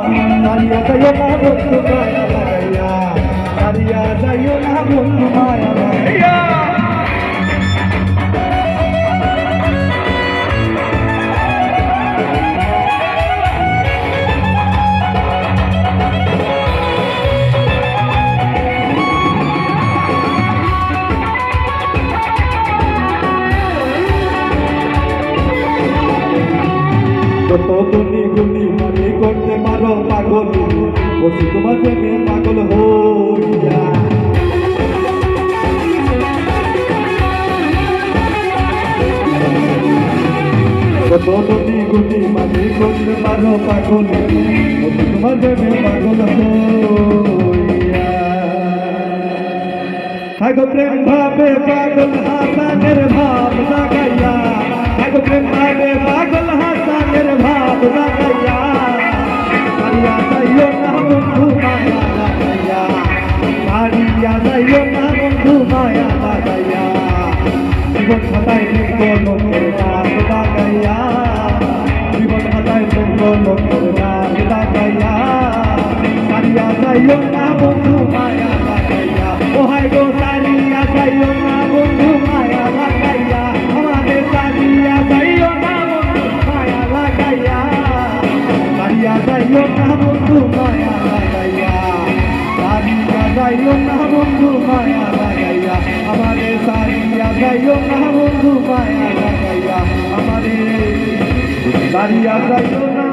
সারিয়া যাইও না বন্ধু মায়া লাগাইয়া সারিয়া যাইও না বন্ধু মায়া লাগাইয়া কত গুনি গুনি মানে করতে পারো পাগল বসে তোমার প্রেমে পাগল হইয়া কত গুনি গুনি মানে করতে পারো পাগল বসে তোমার প্রেমে পাগল হইয়া আগো প্রেম ভাবে পাগল হাসানের ভাব লাগাইয়া আগো প্রেম ভাবে পাগল হাসানের ভাব লাগাইয়া সারিয়া যাইও না বন্ধু মায়া লাগাইয়া সারিয়া যাইও না বন্ধু মায়া লাগাইয়া জীবন খাতায় লিখবো লোকের নাম লাগাইয়া জীবন খাতায় লিখবো লোকের নাম লাগাইয়া সারিয়া যাইও না বন্ধু মায়া লাগাইয়া ও হাই গো সারিয়া যাইও না বন্ধু মায়া লাগাইয়া আমাদের সারিয়া যাইও না বন্ধু মায়া লাগাইয়া সারিয়া যাইও না বন্ধু মায়া লাগাইয়া সারিয়া যাইও না বন্ধু মায়া লাগাইয়া আমাদের সারিয়া যাইও না বন্ধু মায়া লাগাইয়া আমাদের সারিয়া যাইও না